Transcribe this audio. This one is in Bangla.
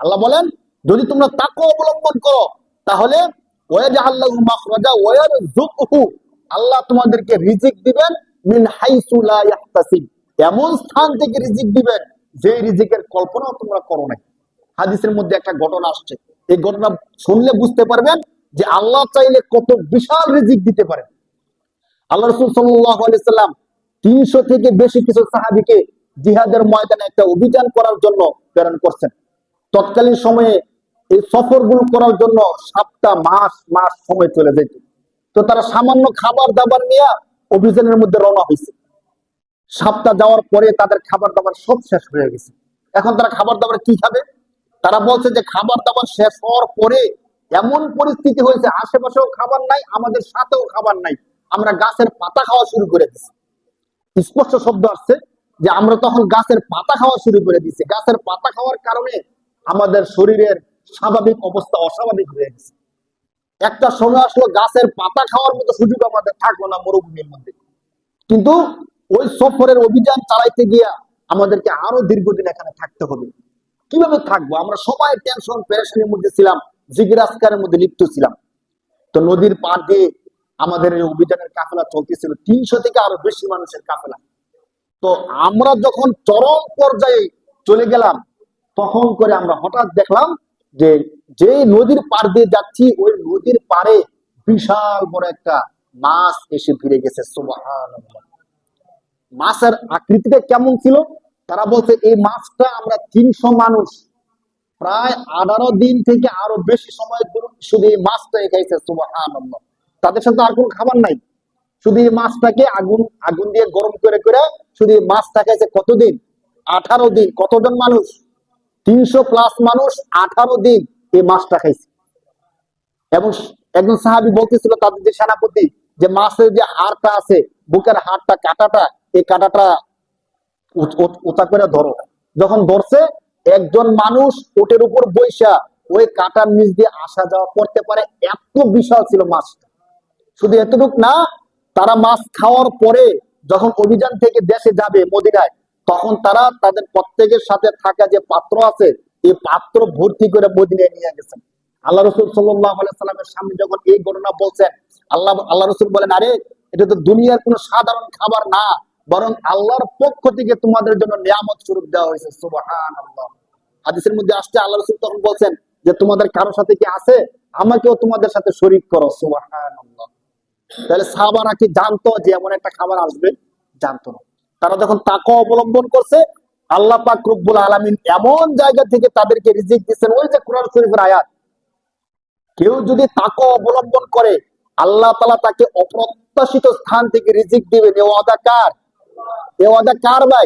আল্লাহ বলেন যদি তোমরা তাকওয়া অবলম্বন করো তাহলে ওয়াজআল্লাহু মাখরাজা ওয়ারযুকহু, আল্লাহ তোমাদেরকে রিজিক দিবেন মিন হাইসু লা ইয়াহতাসিব, এমন স্থান থেকে রিজিক দিবেন যে রিজিকের কল্পনাও তোমরা করো নাই। হাদিসের মধ্যে একটা ঘটনা আসছে, এই ঘটনা শুনলে বুঝতে পারবেন যে আল্লাহ চাইলে কত বিশাল রিজিক দিতে পারেন। আল্লাহ রাসূল সাল্লাল্লাহু আলাইহি সাল্লাম 300 থেকে বেশি কিছু সাহাবীকে জিহাদের ময়দানে একটা অভিযান করার জন্য প্রেরণ করছেন। তৎকালীন সময়ে এই সফরগুলো করার জন্য 7টা মাস সময় চলে যেত। তো তারা সামান্য খাবার দাবার নিয়ে অভিযানের মধ্যে রওনা হয়েছে। 7টা যাওয়ার পরে তাদের খাবার দাবার সব শেষ হয়ে গেছে। এখন তারা খাবার দাবার কি খাবে? তারা বলছে যে খাবার দাবার শেষ হওয়ার পরে এমন পরিস্থিতি হয়েছে, আশেপাশেও খাবার নাই, আমাদের সাথেও খাবার নাই, আমরা গাছের পাতা খাওয়া শুরু করে দিচ্ছি। স্পষ্ট শব্দ আসছে যে আমরা তখন গাছের পাতা খাওয়া শুরু করে দিচ্ছি। গাছের পাতা খাওয়ার কারণে আমাদের শরীরের স্বাভাবিক অবস্থা অস্বাভাবিক হয়ে গেছে। একটা সময় আসলো গাছের পাতা খাওয়ার মতো সুযোগ আমাদের থাকলো না মরুভূমির মধ্যে। কিন্তু ওই সফরের অভিযান চালাইতে গিয়া আমাদেরকে আরো দীর্ঘদিন এখানে থাকতে হবে। কিভাবে থাকবো? আমরা সবাই টেনশন পেরেশানির মধ্যে ছিলাম, জিকির আজকারের মধ্যে লিপ্ত ছিলাম। তো নদীর পাড় দিয়ে আমাদের এই অভিযানের কাফেলা চলতেছিল, 300 থেকে আরো বেশি মানুষের কাফেলা। তো আমরা যখন চরম পর্যায়ে চলে গেলাম, তখন করে আমরা হঠাৎ দেখলাম যে যে নদীর পাড় দিয়ে যাচ্ছি ওই নদীর পাড়ে বিশাল বড় একটা মাছ এসে ভিড়ে গেছে। সুবহানাল্লাহ। মাছের আকৃতিটা কেমন ছিল? তারা বলছে এই মাছটা আমরা 300 মানুষ প্রায় 18 দিন থেকে আরো বেশি সময় শুধু এই মাছটাই খাইছে। সুবহানাল্লাহ। তাদের সাথে আর কোনো খাবার নাই, শুধু এই মাছটাকে আগুন দিয়ে গরম করে করে শুধু এই মাছটা খাইছে। কতদিন? 18 দিন। কতজন মানুষ? 300 প্লাস মানুষ 18 দিন এই মাছটা খাইছে। এবং একজন সাহাবী বলতেছিল তাদের যে সেনাপতি, যে মাছের যে হাড়টা আছে, বুকের হাড়টা, কাঁটাটা, এই কাঁটাটা উঁচা করে ধরো। যখন ধরছে, একজন মানুষ ওটের উপর বৈশা ওই কাঁটার নিচ দিয়ে আসা যাওয়া করতে পারে, এত বিশাল ছিল মাছটা। শুধু এতটুক না, তারা মাছ খাওয়ার পরে যখন অভিযান থেকে দেশে যাবে মদিনায়, তখন তারা তাদের প্রত্যেকের সাথে থাকা যে পাত্র আছে এই পাত্র ভর্তি করে মদিনায় নিয়ে গেছেন। আল্লাহ রাসূল সাল্লাল্লাহু আলাইহি সাল্লামের সামনে যখন এই ঘটনা বলছেন, আল্লাহ রাসূল বলেন, আরে এটা তো দুনিয়ার কোনো সাধারণ খাবার না, বরং আল্লাহর পক্ষ থেকে তোমাদের জন্য নিয়ামত স্বরূপ দেওয়া হয়েছে। সুবহানাল্লাহ। হাদিসের মধ্যে আসছে আল্লাহ রাসূল তখন বলছেন যে তোমাদের কারোর সাথে কি আছে, আমাকেও তোমাদের সাথে শরীক করো। সুবহানাল্লাহ। তাহলে সাহাবারা কি জানতো যে এমন একটা খাবার আসবে? জানতো না। তারা যখন তাকওয়া অবলম্বন করছে, আল্লাহ পাক রব্বুল আলামিন এমন জায়গা থেকে তাদেরকে রিজিক দিয়েছেন। ওই যে কোরআন শরীফের আয়াত, কেউ যদি তাকওয়া অবলম্বন করে আল্লাহ তাআলা তাকে অপ্রত্যাশিত স্থান থেকে রিজিক দিবেন। এ ওয়াদা কার? এ ওয়াদা কার ভাই?